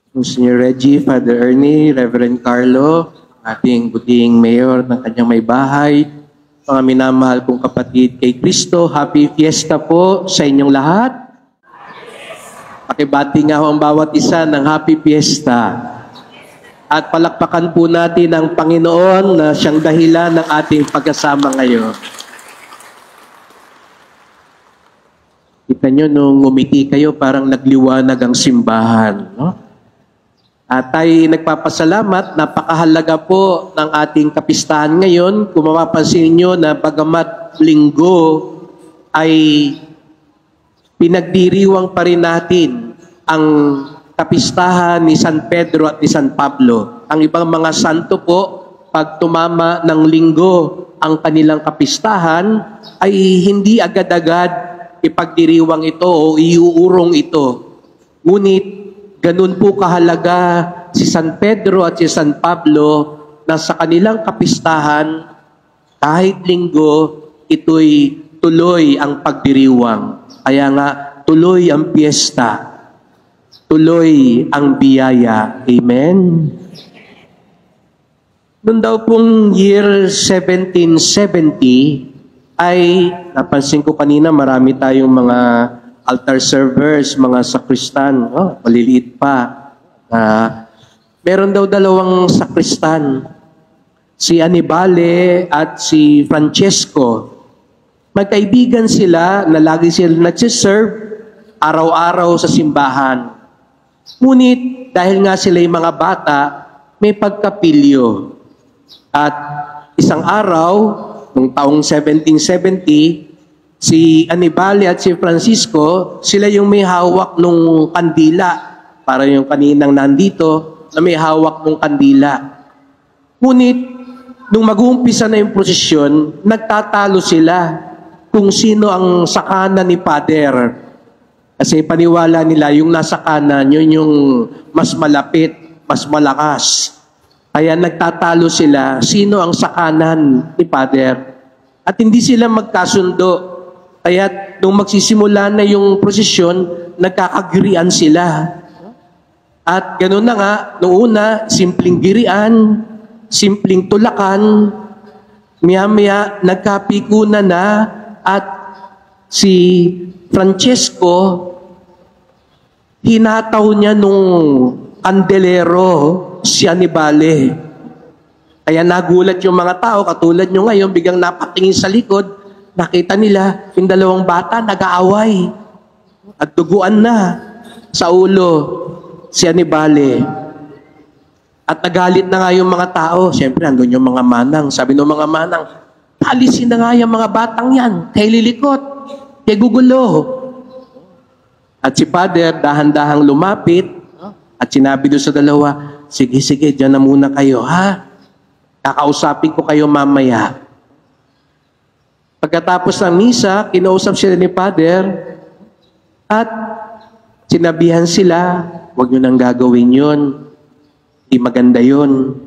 Monsignor Reggie, Father Ernie, Reverend Carlo, ating buting mayor ng kanyang may bahay, mga minamahal kong kapatid kay Kristo, happy fiesta po sa inyong lahat. Pakibati nga ho ang bawat isa ng happy fiesta. At palakpakan po natin ang Panginoon na siyang dahilan ng ating pagkasama ngayon. Kita nyo, nung umiti kayo, parang nagliwanag ang simbahan. No? At tayo nagpapasalamat, napakahalaga po ng ating kapistahan ngayon. Kung mapapansin nyo na bagamat linggo ay pinagdiriwang pa rin natin ang kapistahan ni San Pedro at ni San Pablo. Ang ibang mga santo po, pag tumama ng linggo ang kanilang kapistahan, ay hindi agad-agad ipagdiriwang ito o iuurong ito. Ngunit, ganun po kahalaga si San Pedro at si San Pablo na sa kanilang kapistahan, kahit linggo, ito'y tuloy ang pagdiriwang. Kaya nga, tuloy ang piyesta. Tuloy ang biyaya. Amen? Noon daw pong year 1770, ay napansin ko kanina marami tayong mga altar servers, mga sakristan. Oh, maliliit pa. Meron daw dalawang sakristan. Si Annibale at si Francesco. Magkaibigan sila na lagi sila nagsiserve araw-araw sa simbahan. Ngunit dahil nga sila yung mga bata, may pagkapilyo. At isang araw, noong taong 1770, si Annibale at si Francisco, sila yung may hawak ng kandila. Para yung kaninang nandito, na may hawak ng kandila. Ngunit, nung mag-uumpisa na yung prosesyon, nagtatalo sila kung sino ang sakana ni Father. Kasi paniwala nila, yung nasa kanan, yun yung mas malapit, mas malakas. Kaya nagtatalo sila, sino ang sakanan ni Father. At hindi sila magkasundo. Kaya nung magsisimula na yung prosesyon, nagkakagirian sila. At gano'n na nga, noong una, simpleng girian, simpleng tulakan, maya-maya nagkapikunan na at si Francesco, hinataw niya nung kandelero si Annibale. Kaya nagulat yung mga tao, katulad nyo ngayon, biglang napatingin sa likod, nakita nila yung dalawang bata nag-aaway. At duguan na sa ulo si Annibale. At nagalit na nga yung mga tao. Siyempre, andun yung mga manang. Sabi ng mga manang, alisin na nga yung mga batang yan. Kay lilikot, kay gugulo. At si Father, dahan-dahang lumapit at sinabi doon sa dalawa, sige, dyan na muna kayo, ha? Kakausapin ko kayo mamaya. Pagkatapos ng misa, kinausap sila ni Father at sinabihan sila, huwag nyo nang gagawin yun. Hindi maganda yun.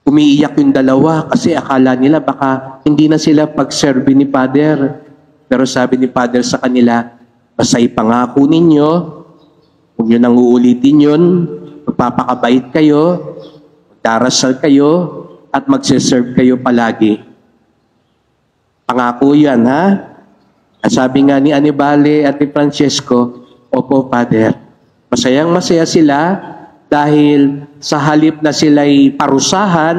Umiiyak yung dalawa kasi akala nila baka hindi na sila pag-serve ni Father. Pero sabi ni Father sa kanila, basta ipangako ninyo, huwag nyo nang uulitin yun, magpapakabait kayo, magdarasal kayo, at magsiserve kayo palagi. Pangako yan, ha? At sabi nga ni Annibale at ni Francesco, opo, Father. Masayang-masaya sila dahil sa halip na sila'y parusahan,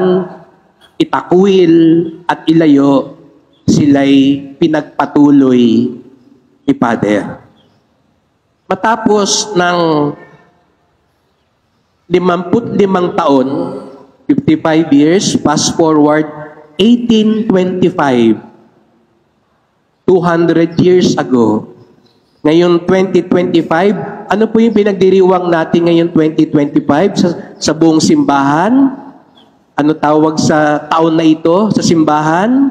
itakwil at ilayo, sila'y pinagpatuloy ni Father. Matapos ng 55 taon, 55 years, fast forward, 1825, 200 years ago. Ngayon, 2025, ano po yung pinagdiriwang natin ngayon 2025 sa buong simbahan? Ano tawag sa taon na ito sa simbahan?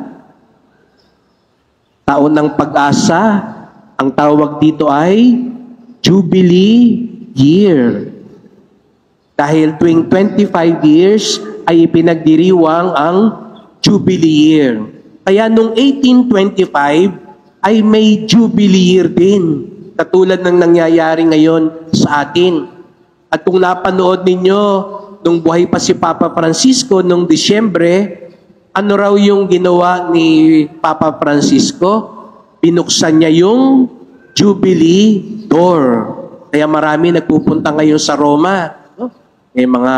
Taon ng pag-asa. Ang tawag dito ay Jubilee Year. Dahil tuwing 25 years ay ipinagdiriwang ang Jubilee Year. Kaya nung 1825 ay may Jubilee Year din. Katulad ng nangyayari ngayon sa atin. At kung napanood ninyo, nung buhay pa si Papa Francisco, nung Disyembre, ano raw yung ginawa ni Papa Francisco? Binuksan niya yung Jubilee Door. Kaya marami nagpupunta ngayon sa Roma. No? May mga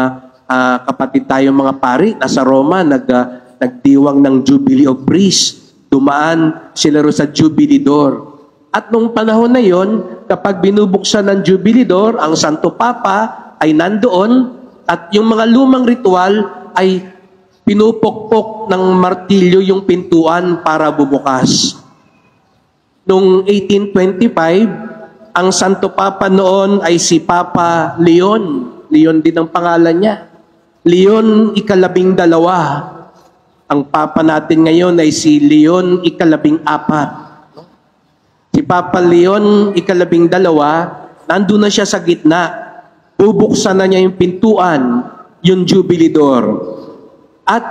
kapatid tayong mga pari, nasa Roma, nagdiwang ng Jubilee of Priests. Dumaan sila ro sa Jubilee Door. At nung panahon na yon, kapag binubuksan ng Jubilee Door, ang Santo Papa ay nandoon at yung mga lumang ritual ay pinupokpok ng martilyo yung pintuan para bubukas. Noong 1825, ang Santo Papa noon ay si Papa Leon. Leon din ang pangalan niya. Leon ika-12. Ang Papa natin ngayon ay si Leon ika-14. Si Papa Leon ika-12, nandun na siya sa gitna. Bubuksan na niya yung pintuan, yung Jubilee Door. At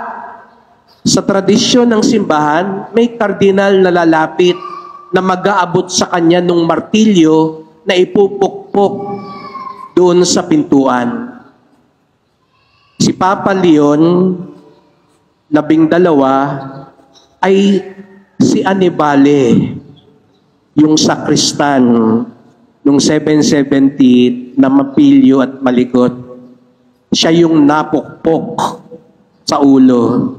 sa tradisyon ng simbahan, may kardinal na lalapit na mag-aabot sa kanya ng martilyo na ipupukpok doon sa pintuan. Si Papa Leon, 12, ay si Annibale, yung sakristan, nung 770 na mapilyo at malikot. Siya yung napukpok sa ulo.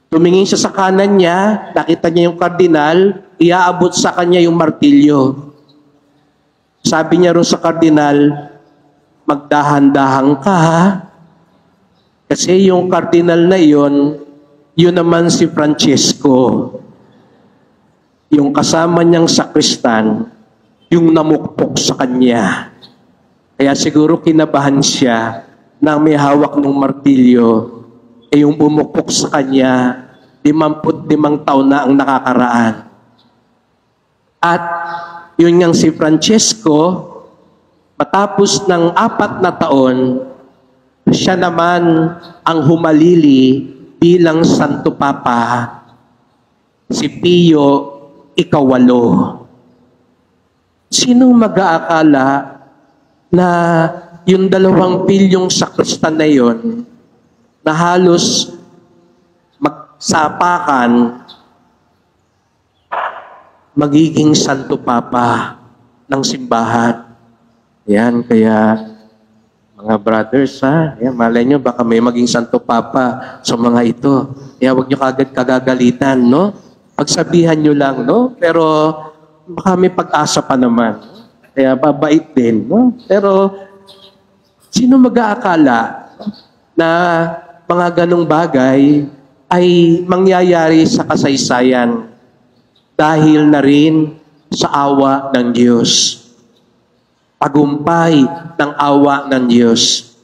Tumingin siya sa kanan niya, nakita niya yung kardinal, iaabot sa kanya yung martilyo. Sabi niya ro sa kardinal, magdahan-dahan ka ha? Kasi yung kardinal na yun naman si Francesco. Yung kasama niyang sakristan, yung namukpok sa kanya. Kaya siguro kinabahan siya na may hawak ng martilyo, yung bumukpok sa kanya, 55 taon na ang nakakaraan. At yun ngang si Francesco, matapos ng 4 na taon, siya naman ang humalili bilang Santo Papa, si Pio ika-8. Sinong mag-aakala na yung 2 pilyong sakristan na yun, na halos magsapakan, magiging Santo Papa ng simbahan. Yan, kaya mga brothers, yan, malay nyo, baka may maging Santo Papa sa mga ito. Kaya huwag nyo kagad kagagalitan, no? Pagsabihan nyo lang, no? Pero baka may pag-asa pa naman. Kaya babait din, no? Pero sino mag-aakala na mga ganong bagay ay mangyayari sa kasaysayan dahil na rin sa awa ng Diyos. Tagumpay ng awa ng Diyos.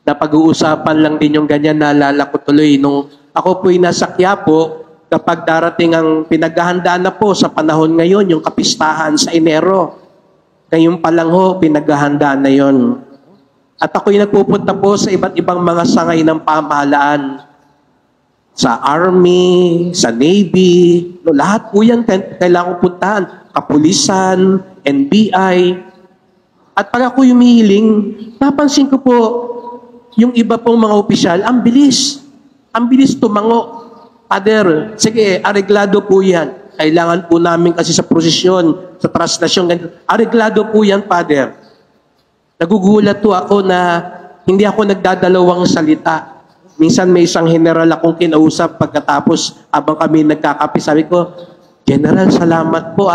Napag-uusapan lang din yung ganyan, naalala ko tuloy nung ako po'y nasa Quiapo, kapag darating ang pinaghahandaan na po sa panahon ngayon, yung kapistahan sa Enero. Ngayon pa lang ho, pinaghahandaan na yon. At ako'y nagpupunta po sa iba't ibang mga sangay ng pamahalaan. Sa Army, sa Navy, no, lahat po yan kailangan puntahan. Kapulisan, NBI. At pag ako humihiling, napansin ko po, yung iba pong mga opisyal, ang bilis. Ang bilis tumango. Father, sige, areglado po yan. Kailangan po namin kasi sa prosesyon, sa translasyon, areglado po yan, Father. Nagugulat po ako na hindi ako nagdadalawang salita. Minsan may isang general akong kinausap pagkatapos habang kami nagkakape. Sabi ko, General, salamat po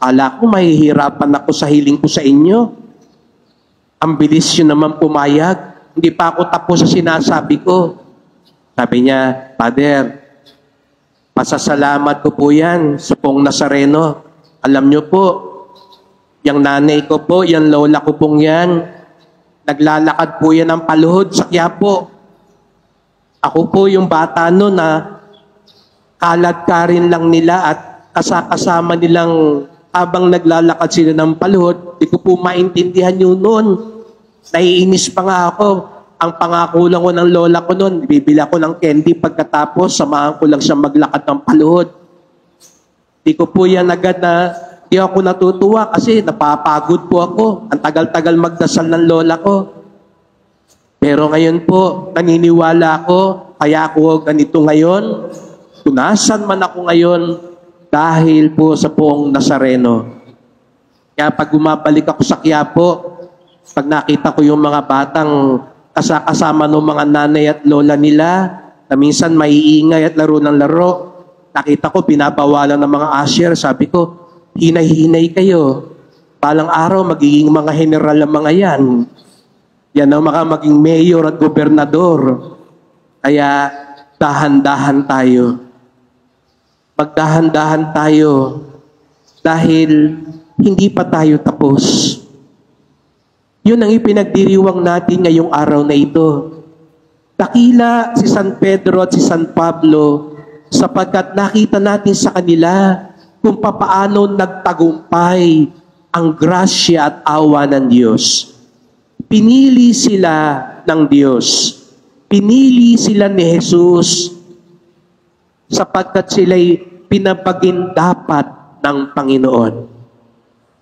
Ala ko mahihirapan ako sa hiling ko sa inyo. Ang bilis yun naman pumayag. Hindi pa ako tapos sa sinasabi ko. Sabi niya, Father, pasasalamat ko po yan sa pong Nazareno. Alam niyo po, yung nanay ko po, yung lola ko pong yan, naglalakad po yan ng paluhod sa Quiapo. Ako po yung bata no na kalat ka rin lang nila at kasama nilang habang naglalakad sila ng paluhod, di ko po maintindihan yun noon. Naiinis pa nga ako. Ang pangako lang ko ng lola ko noon, bibili ako ng candy pagkatapos, samahan ko lang siya maglakad ng paluhod. Di ko po yan agad na Di ako natutuwa kasi napapagod po ako. Ang tagal-tagal magdasal ng lola ko. Pero ngayon po, naniniwala ako, kaya ako ganito ngayon. Tunasan man ako ngayon dahil po sa poong Nazareno. Kaya pag bumabalik ako sa Quiapo, pag nakita ko yung mga batang kasama ng mga nanay at lola nila, na minsan maiingay at laro ng laro, nakita ko pinapawalan ng mga usher, sabi ko, hinay-hinay kayo. Palang araw, magiging mga general ang mga yan. Yan ang maging mayor at gobernador. Kaya dahan-dahan tayo. Magdahan-dahan tayo dahil hindi pa tayo tapos. Yun ang ipinagdiriwang natin ngayong araw na ito. Dakila si San Pedro at si San Pablo sapagkat nakita natin sa kanila kung papaano nagtagumpay ang grasya at awa ng Diyos. Pinili sila ng Diyos. Pinili sila ni Jesus sapagkat sila'y pinapagindapat ng Panginoon.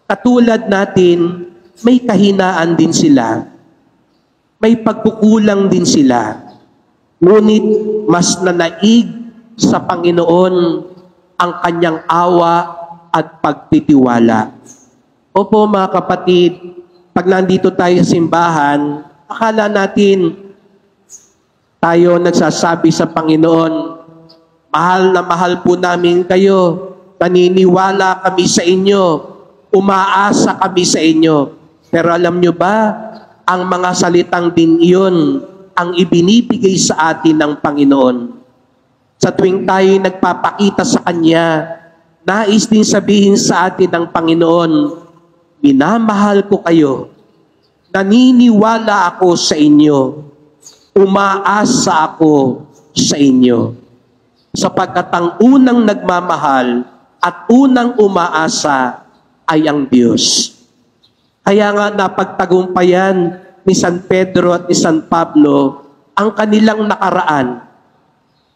Katulad natin, may kahinaan din sila. May pagkukulang din sila. Ngunit mas nanaig sa Panginoon ang kanyang awa at pagtitiwala. Opo mga kapatid, pag nandito tayo sa simbahan, akala natin tayo nagsasabi sa Panginoon, mahal na mahal po namin kayo, naniniwala kami sa inyo, umaasa kami sa inyo. Pero alam nyo ba, ang mga salitang din iyon ang ibinibigay sa atin ng Panginoon. Sa tuwing tayo nagpapakita sa Kanya, nais din sabihin sa atin ng Panginoon, minamahal ko kayo, naniniwala ako sa inyo, umaasa ako sa inyo. Sapagkat ang unang nagmamahal at unang umaasa ay ang Diyos. Kaya nga napagtagumpayan ni San Pedro at ni San Pablo ang kanilang nakaraan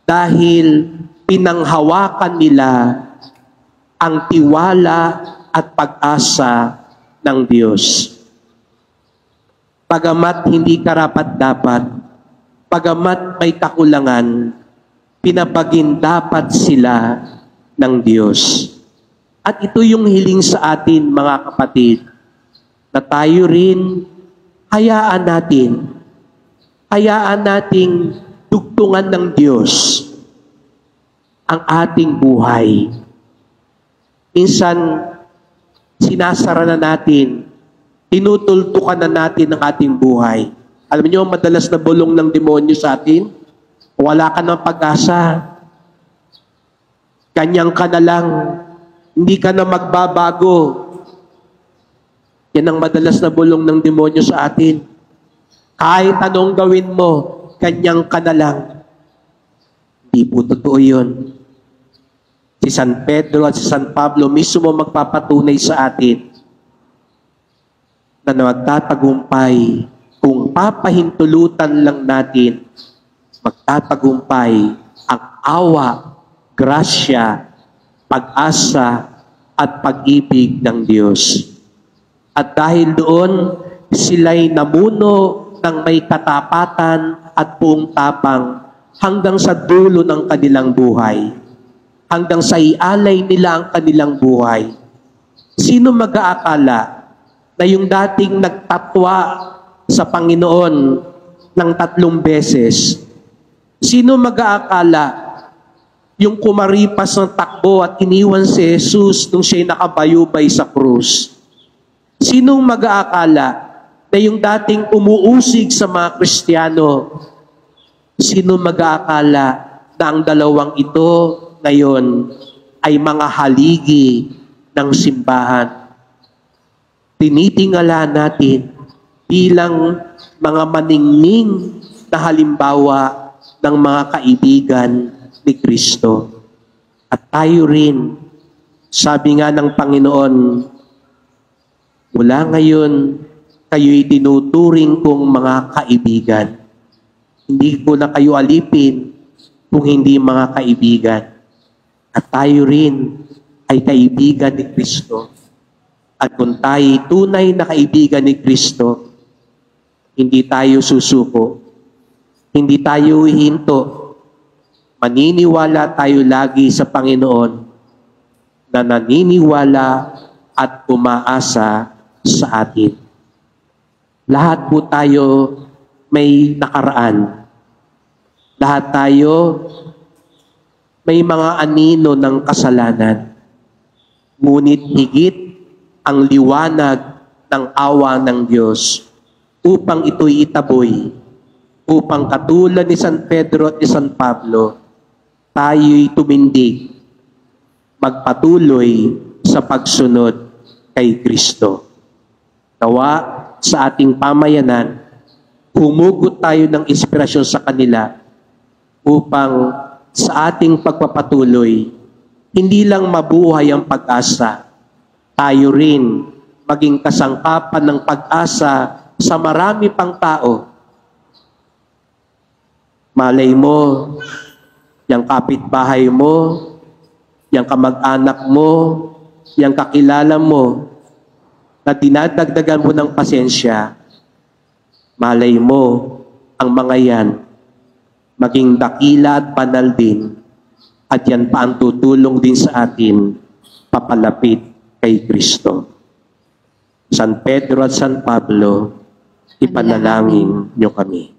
dahil pinanghawakan nila ang tiwala at pag-asa ng Diyos. Pagamat hindi karapat-dapat, pagamat may kakulangan, pinapagindapat sila ng Diyos. At ito yung hiling sa atin, mga kapatid, na tayo rin, hayaan nating dugtungan ng Diyos ang ating buhay. Minsan, sinasara na natin, tinutultukan na natin ang ating buhay. Alam niyo, madalas na bulong ng demonyo sa atin, wala ka ng pag-asa, kanyang ka na lang, hindi ka na magbabago. Yan ang madalas na bulong ng demonyo sa atin. Kahit anong gawin mo, kanyang ka na lang. Hindi po totoo yun. Si San Pedro at si San Pablo mismo magpapatunay sa atin na magtatagumpay kung papahintulutan lang natin, magtatagumpay ang awa, grasya, pag-asa at pag-ibig ng Diyos. At dahil doon, sila'y namuno ng may katapatan at buong tapang hanggang sa dulo ng kanilang buhay. Hanggang sa ialay nila ang kanilang buhay. Sino mag-aakala na yung dating nagtatwa sa Panginoon ng 3 beses, sino mag-aakala yung kumaripas ng takbo at iniwan si Jesus nung siya'y nakabayubay sa krus? Sinong mag-aakala na yung dating umuusig sa mga Kristiyano, sino mag-aakala na ang dalawang ito ngayon ay mga haligi ng simbahan? Tinitingala natin bilang mga maningning na halimbawa ng mga kaibigan ni Kristo. At tayo rin, sabi nga ng Panginoon, mula ngayon, kayo'y tinuturing kong mga kaibigan. Hindi ko na kayo alipin kung hindi mga kaibigan. At tayo rin ay kaibigan ni Kristo. At kung tayo tunay na kaibigan ni Kristo, hindi tayo susuko, hindi tayo hihinto. Maniniwala tayo lagi sa Panginoon na naniniwala at umaasa sa atin. Lahat po tayo may nakaraan. Lahat tayo may mga anino ng kasalanan. Ngunit higit ang liwanag ng awa ng Diyos upang ito'y itaboy, upang katulad ni San Pedro at ni San Pablo, tayo'y tumindig, magpatuloy sa pagsunod kay Kristo. Nawa sa ating pamayanan, humugot tayo ng inspirasyon sa kanila upang sa ating pagpapatuloy, hindi lang mabuhay ang pag-asa, tayo rin maging kasangkapan ng pag-asa sa marami pang tao. Malay mo, yung kapitbahay mo, yung kamag-anak mo, yung kakilala mo, na dinadagdagan mo ng pasensya, malay mo, ang mga yan, maging dakila at banal din, at yan pa ang tutulong din sa atin, papalapit kay Kristo. San Pedro at San Pablo, ipanalangin niyo kami.